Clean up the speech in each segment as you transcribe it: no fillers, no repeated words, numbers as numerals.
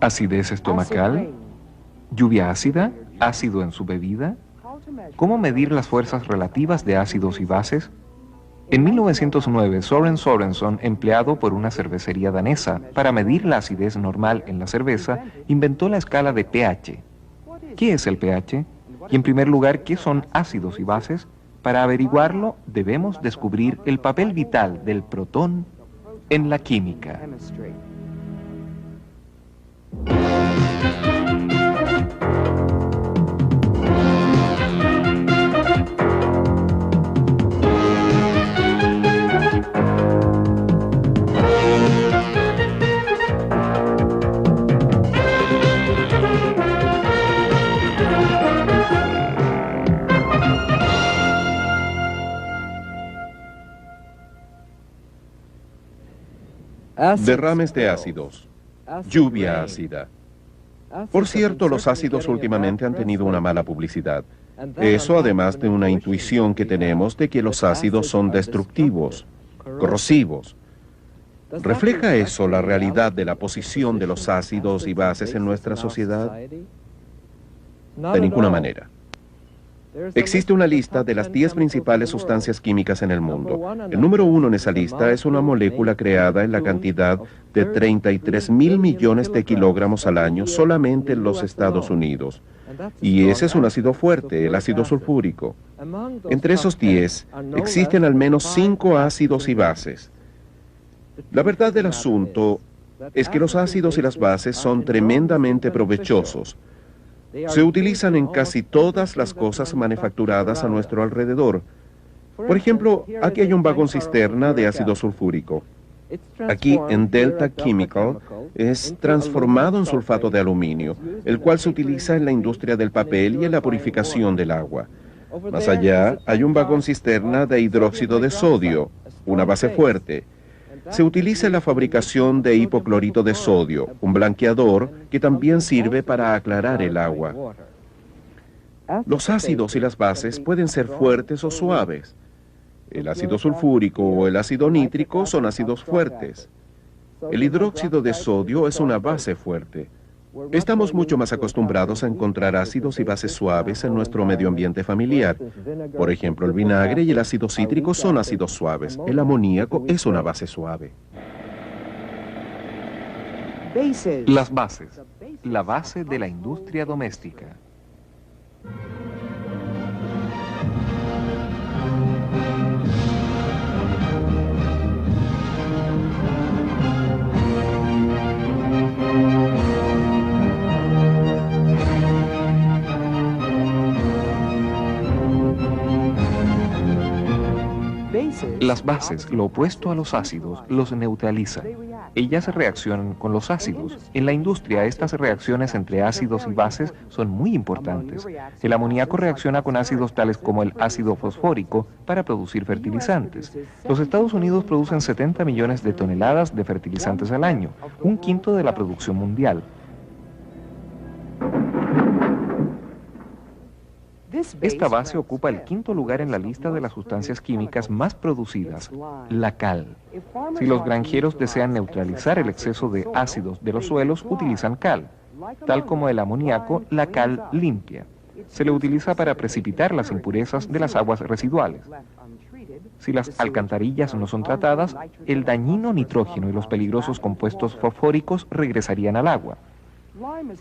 Acidez estomacal, lluvia ácida, ácido en su bebida. ¿Cómo medir las fuerzas relativas de ácidos y bases? En 1909, Søren Sørensen, empleado por una cervecería danesa para medir la acidez normal en la cerveza, inventó la escala de pH. ¿Qué es el pH? Y en primer lugar, ¿qué son ácidos y bases? Para averiguarlo, debemos descubrir el papel vital del protón en la química. Derrames de ácidos. Lluvia ácida. Por cierto, los ácidos últimamente han tenido una mala publicidad. Eso además de una intuición que tenemos de que los ácidos son destructivos, corrosivos. ¿Refleja eso la realidad de la posición de los ácidos y bases en nuestra sociedad? De ninguna manera. Existe una lista de las 10 principales sustancias químicas en el mundo. El número 1 en esa lista es una molécula creada en la cantidad de 33.000 millones de kilogramos al año solamente en los Estados Unidos. Y ese es un ácido fuerte, el ácido sulfúrico. Entre esos 10, existen al menos 5 ácidos y bases. La verdad del asunto es que los ácidos y las bases son tremendamente provechosos. Se utilizan en casi todas las cosas manufacturadas a nuestro alrededor. Por ejemplo, aquí hay un vagón cisterna de ácido sulfúrico. Aquí, en Delta Chemical, es transformado en sulfato de aluminio, el cual se utiliza en la industria del papel y en la purificación del agua. Más allá, hay un vagón cisterna de hidróxido de sodio, una base fuerte. Se utiliza en la fabricación de hipoclorito de sodio, un blanqueador que también sirve para aclarar el agua. Los ácidos y las bases pueden ser fuertes o suaves. El ácido sulfúrico o el ácido nítrico son ácidos fuertes. El hidróxido de sodio es una base fuerte. Estamos mucho más acostumbrados a encontrar ácidos y bases suaves en nuestro medio ambiente familiar. Por ejemplo, el vinagre y el ácido cítrico son ácidos suaves. El amoníaco es una base suave. Las bases, la base de la industria doméstica. Las bases, lo opuesto a los ácidos, los neutralizan. Ellas reaccionan con los ácidos. En la industria, estas reacciones entre ácidos y bases son muy importantes. El amoníaco reacciona con ácidos tales como el ácido fosfórico para producir fertilizantes. Los Estados Unidos producen 70 millones de toneladas de fertilizantes al año, un quinto de la producción mundial. Esta base ocupa el quinto lugar en la lista de las sustancias químicas más producidas, la cal. Si los granjeros desean neutralizar el exceso de ácidos de los suelos, utilizan cal. Tal como el amoníaco, la cal limpia. Se le utiliza para precipitar las impurezas de las aguas residuales. Si las alcantarillas no son tratadas, el dañino nitrógeno y los peligrosos compuestos fosfóricos regresarían al agua.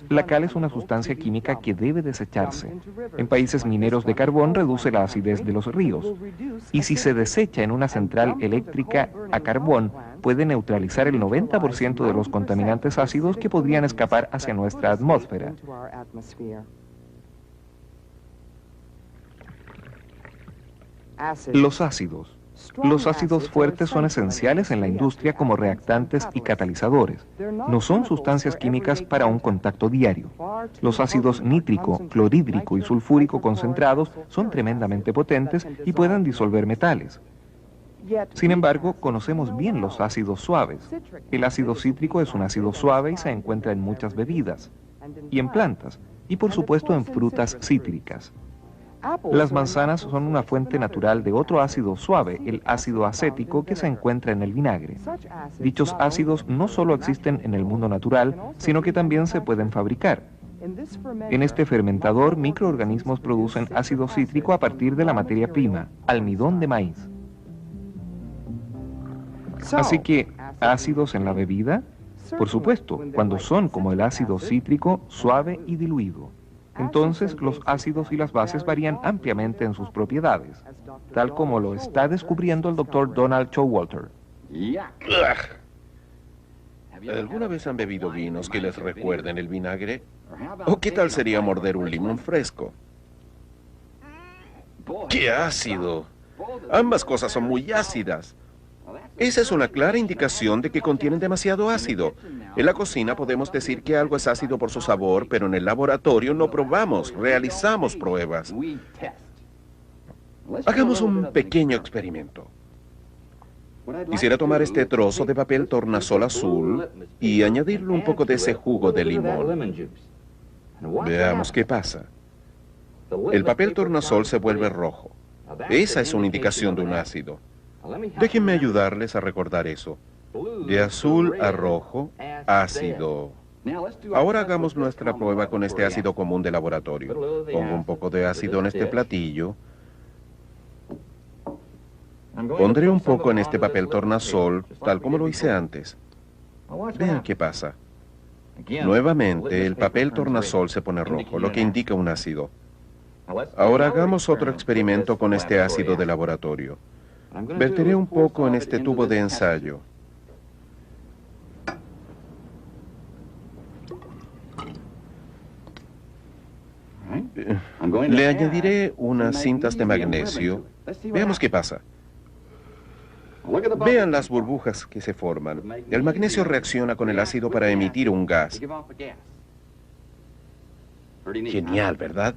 La cal es una sustancia química que debe desecharse. En países mineros de carbón reduce la acidez de los ríos. Y si se desecha en una central eléctrica a carbón, puede neutralizar el 90% de los contaminantes ácidos que podrían escapar hacia nuestra atmósfera. Los ácidos. Los ácidos fuertes son esenciales en la industria como reactantes y catalizadores. No son sustancias químicas para un contacto diario. Los ácidos nítrico, clorhídrico y sulfúrico concentrados son tremendamente potentes y pueden disolver metales. Sin embargo, conocemos bien los ácidos suaves. El ácido cítrico es un ácido suave y se encuentra en muchas bebidas, y en plantas, y por supuesto en frutas cítricas. Las manzanas son una fuente natural de otro ácido suave, el ácido acético, que se encuentra en el vinagre. Dichos ácidos no solo existen en el mundo natural, sino que también se pueden fabricar. En este fermentador, microorganismos producen ácido cítrico a partir de la materia prima, almidón de maíz. Así que, ¿ácidos en la bebida? Por supuesto, cuando son como el ácido cítrico, suave y diluido. Entonces, los ácidos y las bases varían ampliamente en sus propiedades, tal como lo está descubriendo el Dr. Donald Showalter. ¿Alguna vez han bebido vinos que les recuerden el vinagre? ¿O qué tal sería morder un limón fresco? ¡Qué ácido! Ambas cosas son muy ácidas. Esa es una clara indicación de que contienen demasiado ácido. En la cocina podemos decir que algo es ácido por su sabor, pero en el laboratorio no probamos, realizamos pruebas. Hagamos un pequeño experimento. Quisiera tomar este trozo de papel tornasol azul y añadirle un poco de ese jugo de limón. Veamos qué pasa. El papel tornasol se vuelve rojo. Esa es una indicación de un ácido. Déjenme ayudarles a recordar eso. De azul a rojo, ácido. Ahora hagamos nuestra prueba con este ácido común de laboratorio. Pongo un poco de ácido en este platillo. Pondré un poco en este papel tornasol, tal como lo hice antes. Vean qué pasa. Nuevamente, el papel tornasol se pone rojo, lo que indica un ácido. Ahora hagamos otro experimento con este ácido de laboratorio. Verteré un poco en este tubo de ensayo. Le añadiré unas cintas de magnesio. Veamos qué pasa. Vean las burbujas que se forman. El magnesio reacciona con el ácido para emitir un gas. Genial, ¿verdad?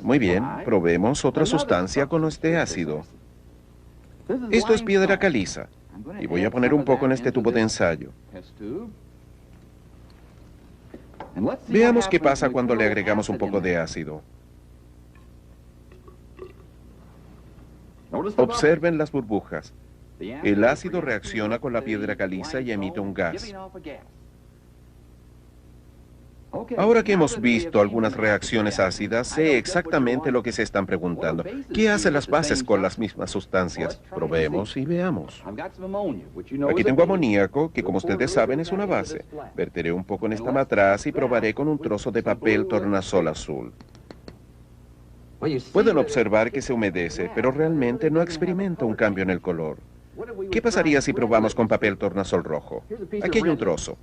Muy bien, probemos otra sustancia con este ácido. Esto es piedra caliza. Y voy a poner un poco en este tubo de ensayo. Veamos qué pasa cuando le agregamos un poco de ácido. Observen las burbujas. El ácido reacciona con la piedra caliza y emite un gas. Ahora que hemos visto algunas reacciones ácidas, sé exactamente lo que se están preguntando. ¿Qué hacen las bases con las mismas sustancias? Probemos y veamos. Aquí tengo amoníaco, que como ustedes saben es una base. Verteré un poco en esta matraz y probaré con un trozo de papel tornasol azul. Pueden observar que se humedece, pero realmente no experimenta un cambio en el color. ¿Qué pasaría si probamos con papel tornasol rojo? Aquí hay un trozo.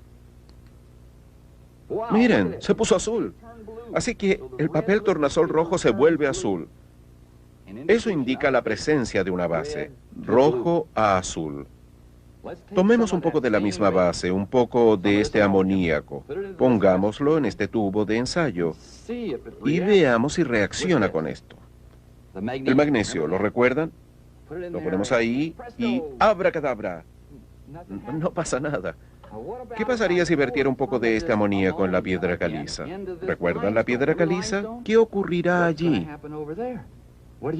Miren, se puso azul. Así que el papel tornasol rojo se vuelve azul. Eso indica la presencia de una base, rojo a azul. Tomemos un poco de la misma base, un poco de este amoníaco. Pongámoslo en este tubo de ensayo y veamos si reacciona con esto. El magnesio, ¿lo recuerdan? Lo ponemos ahí y ¡abracadabra! No pasa nada. ¿Qué pasaría si vertiera un poco de este amoníaco en la piedra caliza? ¿Recuerdan la piedra caliza? ¿Qué ocurrirá allí?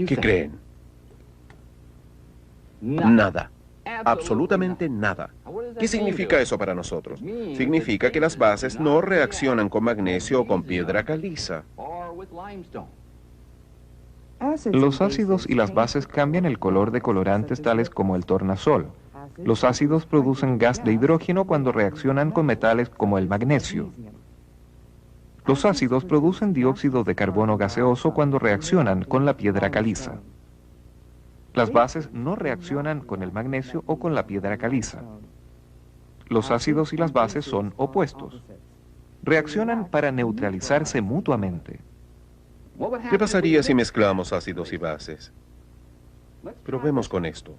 ¿Qué creen? Nada. Absolutamente nada. ¿Qué significa eso para nosotros? Significa que las bases no reaccionan con magnesio o con piedra caliza. Los ácidos y las bases cambian el color de colorantes tales como el tornasol. Los ácidos producen gas de hidrógeno cuando reaccionan con metales como el magnesio. Los ácidos producen dióxido de carbono gaseoso cuando reaccionan con la piedra caliza. Las bases no reaccionan con el magnesio o con la piedra caliza. Los ácidos y las bases son opuestos. Reaccionan para neutralizarse mutuamente. ¿Qué pasaría si mezclamos ácidos y bases? Probemos con esto.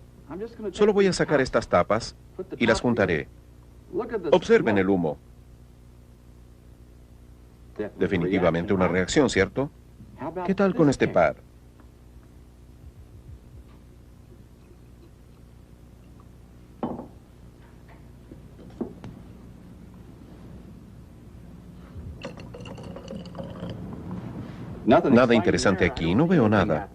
Solo voy a sacar estas tapas y las juntaré. Observen el humo. Definitivamente una reacción, ¿cierto? ¿Qué tal con este par? Nada interesante aquí, no veo nada.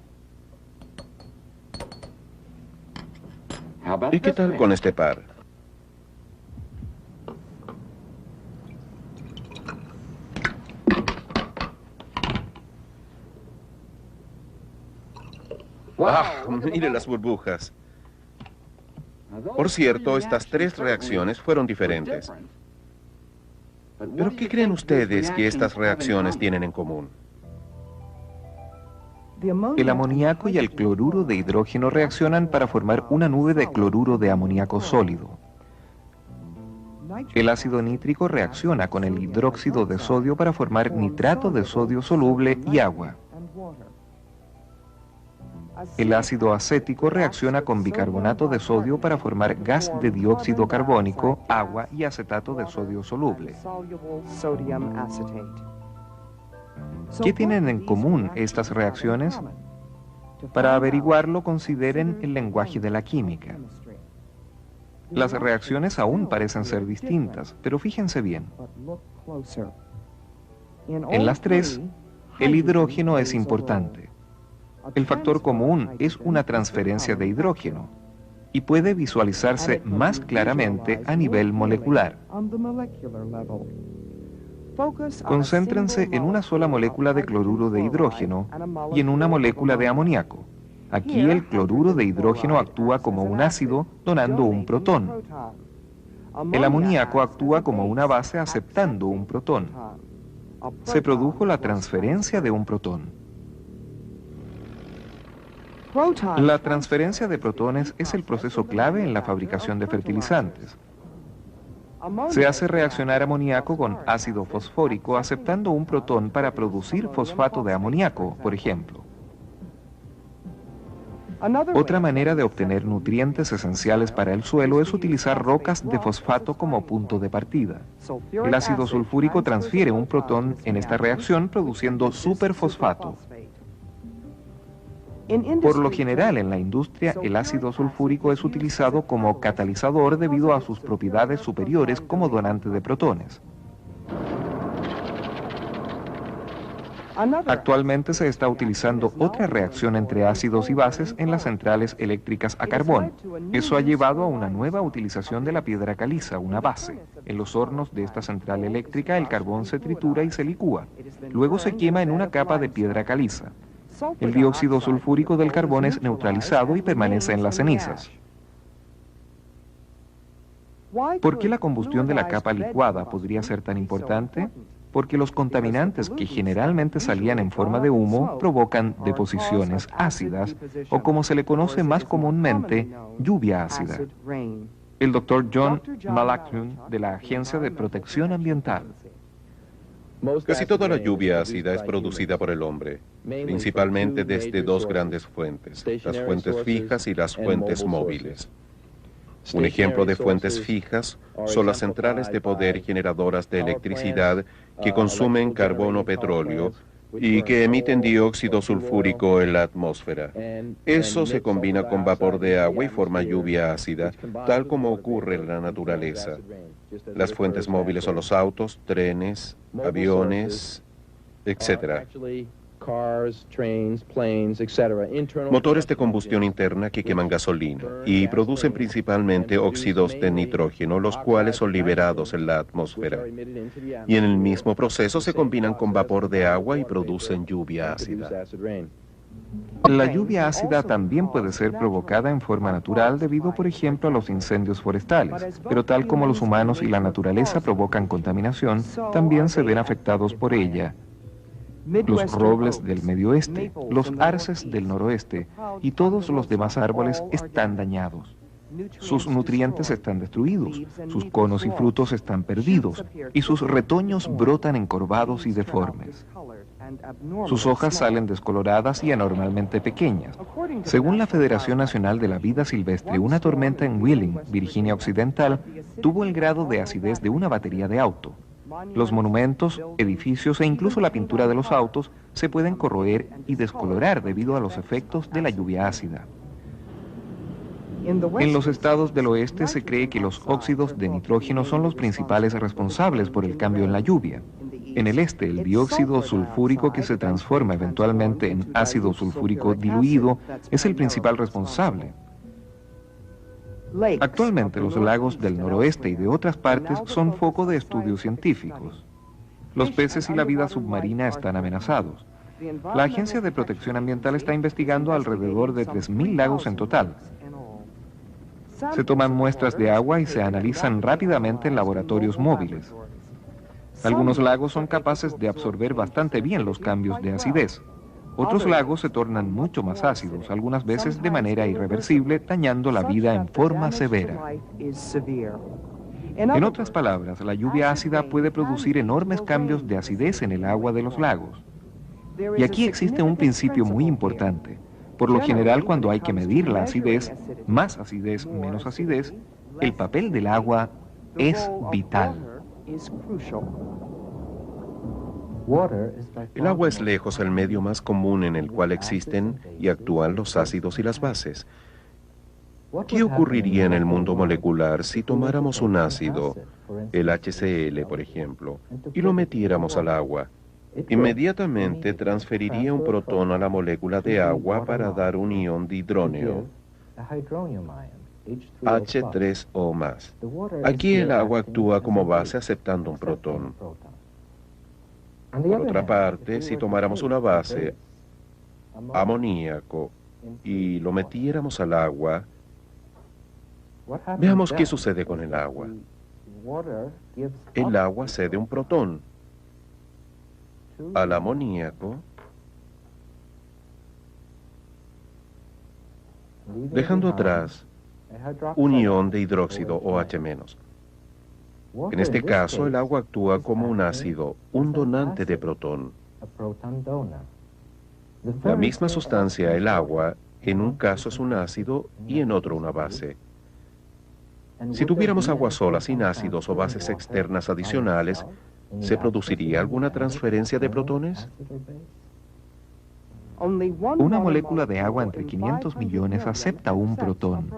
¿Y qué tal con este par? ¡Wow! Mire las burbujas. Por cierto, estas tres reacciones fueron diferentes. ¿Pero qué creen ustedes que estas reacciones tienen en común? El amoníaco y el cloruro de hidrógeno reaccionan para formar una nube de cloruro de amoníaco sólido. El ácido nítrico reacciona con el hidróxido de sodio para formar nitrato de sodio soluble y agua. El ácido acético reacciona con bicarbonato de sodio para formar gas de dióxido carbónico, agua y acetato de sodio soluble. ¿Qué tienen en común estas reacciones? Para averiguarlo, consideren el lenguaje de la química. Las reacciones aún parecen ser distintas, pero fíjense bien. En las tres, el hidrógeno es importante. El factor común es una transferencia de hidrógeno y puede visualizarse más claramente a nivel molecular. Concéntrense en una sola molécula de cloruro de hidrógeno y en una molécula de amoníaco. Aquí el cloruro de hidrógeno actúa como un ácido donando un protón. El amoníaco actúa como una base aceptando un protón. Se produjo la transferencia de un protón. La transferencia de protones es el proceso clave en la fabricación de fertilizantes. Se hace reaccionar amoníaco con ácido fosfórico aceptando un protón para producir fosfato de amoníaco, por ejemplo. Otra manera de obtener nutrientes esenciales para el suelo es utilizar rocas de fosfato como punto de partida. El ácido sulfúrico transfiere un protón en esta reacción produciendo superfosfato. Por lo general, en la industria, el ácido sulfúrico es utilizado como catalizador debido a sus propiedades superiores como donante de protones. Actualmente se está utilizando otra reacción entre ácidos y bases en las centrales eléctricas a carbón. Eso ha llevado a una nueva utilización de la piedra caliza, una base. En los hornos de esta central eléctrica, el carbón se tritura y se licúa. Luego se quema en una capa de piedra caliza. El dióxido sulfúrico del carbón es neutralizado y permanece en las cenizas. ¿Por qué la combustión de la capa licuada podría ser tan importante? Porque los contaminantes que generalmente salían en forma de humo provocan deposiciones ácidas, o como se le conoce más comúnmente, lluvia ácida. El Dr. John Malaklun, de la Agencia de Protección Ambiental. Casi toda la lluvia ácida es producida por el hombre, principalmente desde dos grandes fuentes, las fuentes fijas y las fuentes móviles. Un ejemplo de fuentes fijas son las centrales de poder generadoras de electricidad que consumen carbón o petróleo y que emiten dióxido sulfúrico en la atmósfera. Eso se combina con vapor de agua y forma lluvia ácida, tal como ocurre en la naturaleza. Las fuentes móviles son los autos, trenes, aviones, etc. Motores de combustión interna que queman gasolina y producen principalmente óxidos de nitrógeno, los cuales son liberados en la atmósfera. Y en el mismo proceso se combinan con vapor de agua y producen lluvia ácida. La lluvia ácida también puede ser provocada en forma natural debido, por ejemplo, a los incendios forestales, pero tal como los humanos y la naturaleza provocan contaminación, también se ven afectados por ella. Los robles del medio oeste, los arces del noroeste y todos los demás árboles están dañados. Sus nutrientes están destruidos, sus conos y frutos están perdidos y sus retoños brotan encorvados y deformes. Sus hojas salen descoloradas y anormalmente pequeñas. Según la Federación Nacional de la Vida Silvestre, una tormenta en Wheeling, Virginia Occidental, tuvo el grado de acidez de una batería de auto. Los monumentos, edificios e incluso la pintura de los autos se pueden corroer y descolorar debido a los efectos de la lluvia ácida. En los estados del oeste se cree que los óxidos de nitrógeno son los principales responsables por el cambio en la lluvia. En el este, el dióxido sulfúrico, que se transforma eventualmente en ácido sulfúrico diluido, es el principal responsable. Actualmente, los lagos del noroeste y de otras partes son foco de estudios científicos. Los peces y la vida submarina están amenazados. La Agencia de Protección Ambiental está investigando alrededor de 3.000 lagos en total. Se toman muestras de agua y se analizan rápidamente en laboratorios móviles. Algunos lagos son capaces de absorber bastante bien los cambios de acidez. Otros lagos se tornan mucho más ácidos, algunas veces de manera irreversible, dañando la vida en forma severa. En otras palabras, la lluvia ácida puede producir enormes cambios de acidez en el agua de los lagos. Y aquí existe un principio muy importante. Por lo general, cuando hay que medir la acidez, más acidez, menos acidez, el papel del agua es vital. El agua es lejos el medio más común en el cual existen y actúan los ácidos y las bases. ¿Qué ocurriría en el mundo molecular si tomáramos un ácido, el HCl, por ejemplo, y lo metiéramos al agua? Inmediatamente transferiría un protón a la molécula de agua para dar un ion de hidróneo, H3O+. Aquí el agua actúa como base aceptando un protón. Por otra parte, si tomáramos una base, amoníaco, y lo metiéramos al agua, veamos qué sucede con el agua. El agua cede un protón al amoníaco, dejando atrás un ion de hidróxido OH-. En este caso, el agua actúa como un ácido, un donante de protón. La misma sustancia, el agua, en un caso es un ácido y en otro una base. Si tuviéramos agua sola sin ácidos o bases externas adicionales, ¿se produciría alguna transferencia de protones? Una molécula de agua entre 500 millones acepta un protón.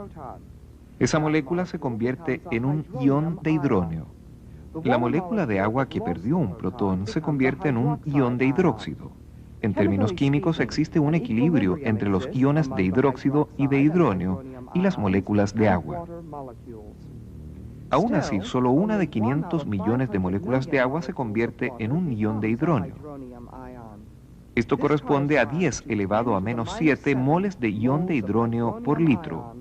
Esa molécula se convierte en un ion de hidróneo. La molécula de agua que perdió un protón se convierte en un ion de hidróxido. En términos químicos existe un equilibrio entre los iones de hidróxido y de hidróneo y las moléculas de agua. Aún así, solo una de 500 millones de moléculas de agua se convierte en un ion de hidróneo. Esto corresponde a 10 elevado a menos 7 moles de ion de hidróneo por litro.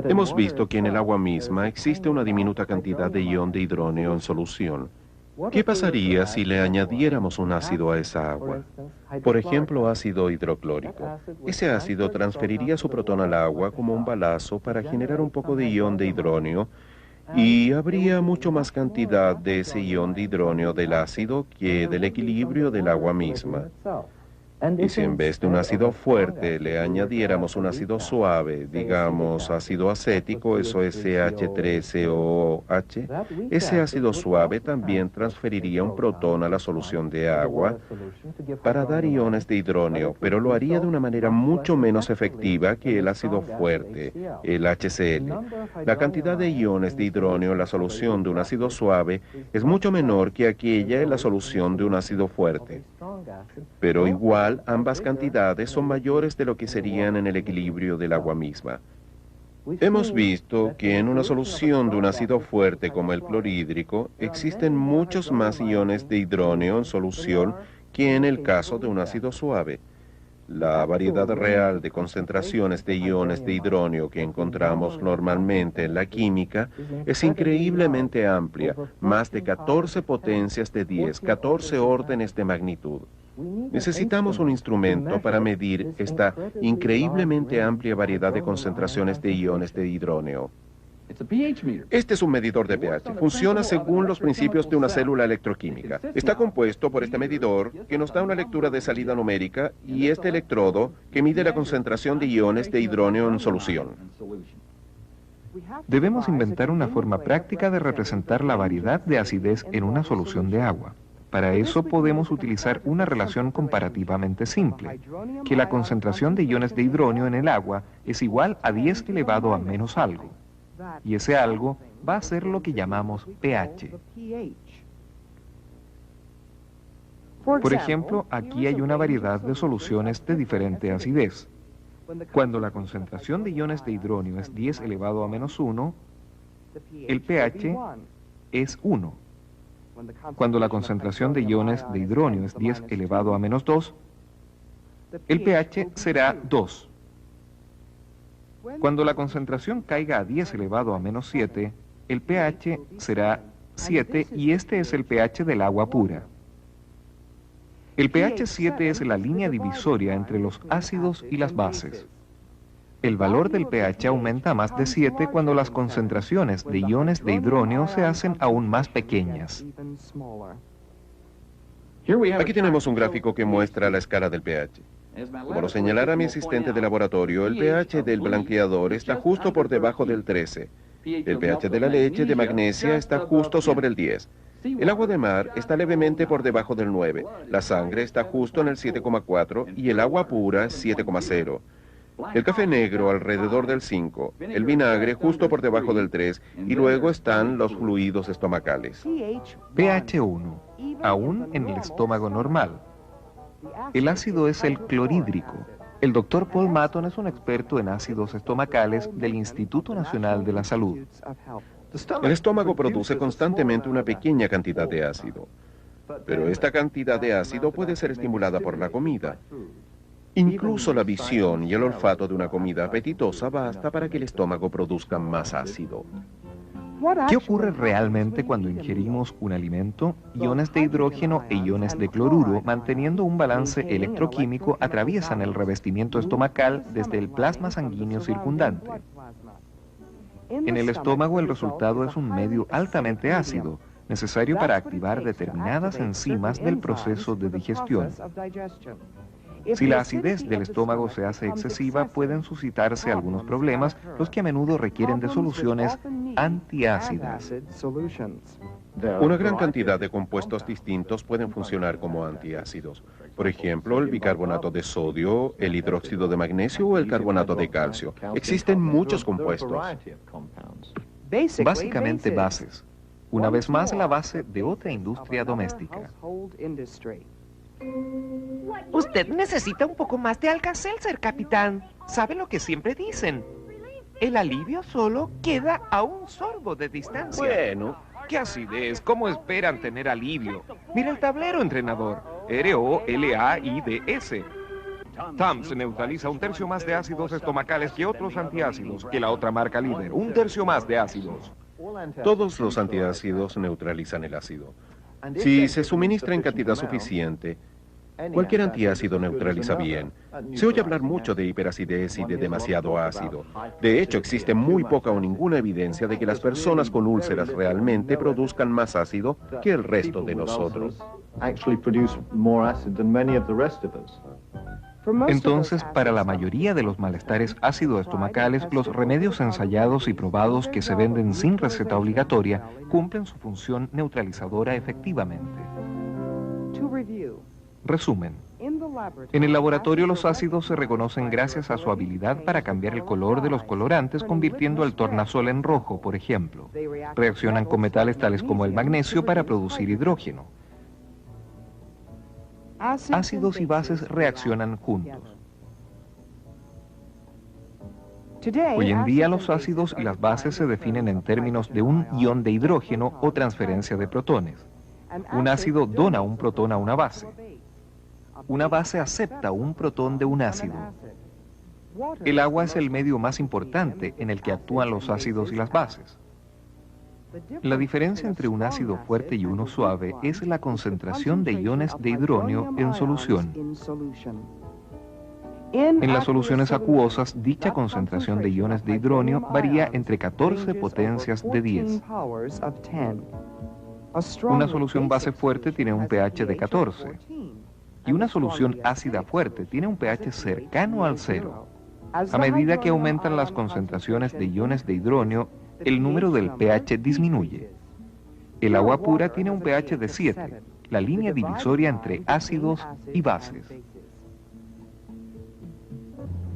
Hemos visto que en el agua misma existe una diminuta cantidad de ion de hidróneo en solución. ¿Qué pasaría si le añadiéramos un ácido a esa agua? Por ejemplo, ácido hidroclórico. Ese ácido transferiría su protón al agua como un balazo para generar un poco de ion de hidróneo y habría mucho más cantidad de ese ion de hidróneo del ácido que del equilibrio del agua misma. Y si en vez de un ácido fuerte le añadiéramos un ácido suave, digamos ácido acético, eso es CH3COOH, ese ácido suave también transferiría un protón a la solución de agua para dar iones de hidróneo, pero lo haría de una manera mucho menos efectiva que el ácido fuerte, el HCl. La cantidad de iones de hidróneo en la solución de un ácido suave es mucho menor que aquella en la solución de un ácido fuerte. Pero igual, ambas cantidades son mayores de lo que serían en el equilibrio del agua misma. Hemos visto que en una solución de un ácido fuerte como el clorhídrico existen muchos más iones de hidróneo en solución que en el caso de un ácido suave. La variedad real de concentraciones de iones de hidróneo que encontramos normalmente en la química es increíblemente amplia, más de 14 potencias de 10, 14 órdenes de magnitud. Necesitamos un instrumento para medir esta increíblemente amplia variedad de concentraciones de iones de hidróneo. Este es un medidor de pH. Funciona según los principios de una célula electroquímica. Está compuesto por este medidor, que nos da una lectura de salida numérica, y este electrodo, que mide la concentración de iones de hidróneo en solución. Debemos inventar una forma práctica de representar la variedad de acidez en una solución de agua. Para eso podemos utilizar una relación comparativamente simple, que la concentración de iones de hidróneo en el agua es igual a 10 elevado a menos algo. y ese algo va a ser lo que llamamos pH. Por ejemplo, aquí hay una variedad de soluciones de diferente acidez. Cuando la concentración de iones de hidronio es 10 elevado a menos 1, el pH es 1. Cuando la concentración de iones de hidronio es 10 elevado a menos 2, el pH será 2. Cuando la concentración caiga a 10 elevado a menos 7, el pH será 7 y este es el pH del agua pura. El pH 7 es la línea divisoria entre los ácidos y las bases. El valor del pH aumenta a más de 7 cuando las concentraciones de iones de hidronio se hacen aún más pequeñas. Aquí tenemos un gráfico que muestra la escala del pH. Como lo señalara mi asistente de laboratorio, el pH del blanqueador está justo por debajo del 13. El pH de la leche de magnesia está justo sobre el 10. El agua de mar está levemente por debajo del 9. La sangre está justo en el 7,4 y el agua pura 7,0. El café negro alrededor del 5, el vinagre justo por debajo del 3 y luego están los fluidos estomacales. pH 1, aún en el estómago normal. El ácido es el clorhídrico. El Dr. Paul Maton es un experto en ácidos estomacales del Instituto Nacional de la Salud. El estómago produce constantemente una pequeña cantidad de ácido, pero esta cantidad de ácido puede ser estimulada por la comida. Incluso la visión y el olfato de una comida apetitosa basta para que el estómago produzca más ácido. ¿Qué ocurre realmente cuando ingerimos un alimento? Iones de hidrógeno e iones de cloruro, manteniendo un balance electroquímico, atraviesan el revestimiento estomacal desde el plasma sanguíneo circundante. En el estómago el resultado es un medio altamente ácido, necesario para activar determinadas enzimas del proceso de digestión. Si la acidez del estómago se hace excesiva, pueden suscitarse algunos problemas, los que a menudo requieren de soluciones antiácidas. Una gran cantidad de compuestos distintos pueden funcionar como antiácidos. Por ejemplo, el bicarbonato de sodio, el hidróxido de magnesio o el carbonato de calcio. Existen muchos compuestos. Básicamente bases. Una vez más, la base de otra industria doméstica. Usted necesita un poco más de Alka-Seltzer, capitán. ¿Sabe lo que siempre dicen? El alivio solo queda a un sorbo de distancia. Bueno, ¿qué acidez? ¿Cómo esperan tener alivio? Mira el tablero, entrenador. ROLAIDS. TAMS neutraliza 1/3 más de ácidos estomacales que otros antiácidos, que la otra marca líder. 1/3 más de ácidos. Todos los antiácidos neutralizan el ácido. Si se suministra en cantidad suficiente, cualquier antiácido neutraliza bien. Se oye hablar mucho de hiperacidez y de demasiado ácido. De hecho, existe muy poca o ninguna evidencia de que las personas con úlceras realmente produzcan más ácido que el resto de nosotros. Entonces, para la mayoría de los malestares ácido-estomacales, los remedios ensayados y probados que se venden sin receta obligatoria cumplen su función neutralizadora efectivamente. Resumen. En el laboratorio los ácidos se reconocen gracias a su habilidad para cambiar el color de los colorantes, convirtiendo el tornasol en rojo, por ejemplo. Reaccionan con metales tales como el magnesio para producir hidrógeno. Ácidos y bases reaccionan juntos. Hoy en día los ácidos y las bases se definen en términos de un ion de hidrógeno o transferencia de protones. Un ácido dona un protón a una base. Una base acepta un protón de un ácido. El agua es el medio más importante en el que actúan los ácidos y las bases. La diferencia entre un ácido fuerte y uno suave es la concentración de iones de hidronio en solución. En las soluciones acuosas, dicha concentración de iones de hidronio varía entre 14 potencias de 10. Una solución base fuerte tiene un pH de 14 y una solución ácida fuerte tiene un pH cercano al 0. A medida que aumentan las concentraciones de iones de hidronio, el número del pH disminuye. El agua pura tiene un pH de 7, la línea divisoria entre ácidos y bases.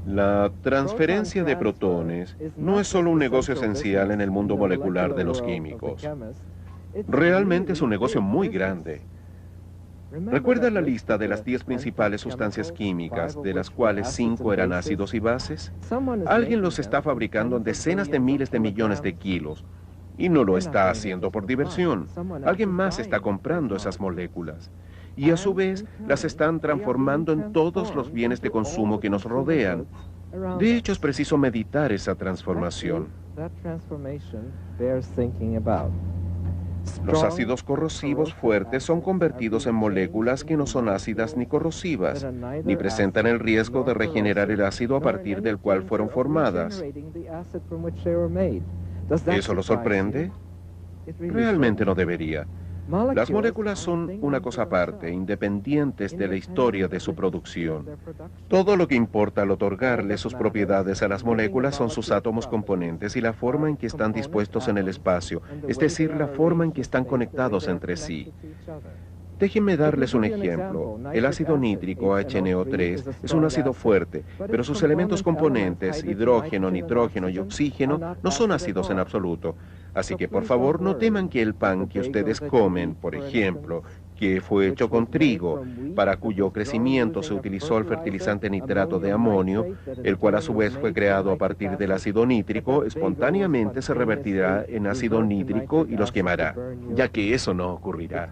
La transferencia de protones no es solo un negocio esencial en el mundo molecular de los químicos. Realmente es un negocio muy grande. ¿Recuerda la lista de las 10 principales sustancias químicas, de las cuales 5 eran ácidos y bases? Alguien los está fabricando en decenas de miles de millones de kilos. Y no lo está haciendo por diversión. Alguien más está comprando esas moléculas. Y a su vez las están transformando en todos los bienes de consumo que nos rodean. De hecho, es preciso meditar esa transformación. Los ácidos corrosivos fuertes son convertidos en moléculas que no son ácidas ni corrosivas, ni presentan el riesgo de regenerar el ácido a partir del cual fueron formadas. ¿Eso lo sorprende? Realmente no debería. Las moléculas son una cosa aparte, independientes de la historia de su producción. Todo lo que importa al otorgarle sus propiedades a las moléculas son sus átomos componentes y la forma en que están dispuestos en el espacio, es decir, la forma en que están conectados entre sí. Déjenme darles un ejemplo. El ácido nítrico, HNO3, es un ácido fuerte, pero sus elementos componentes, hidrógeno, nitrógeno y oxígeno, no son ácidos en absoluto. Así que, por favor, no teman que el pan que ustedes comen, por ejemplo, que fue hecho con trigo, para cuyo crecimiento se utilizó el fertilizante nitrato de amonio, el cual a su vez fue creado a partir del ácido nítrico, espontáneamente se revertirá en ácido nítrico y los quemará, ya que eso no ocurrirá.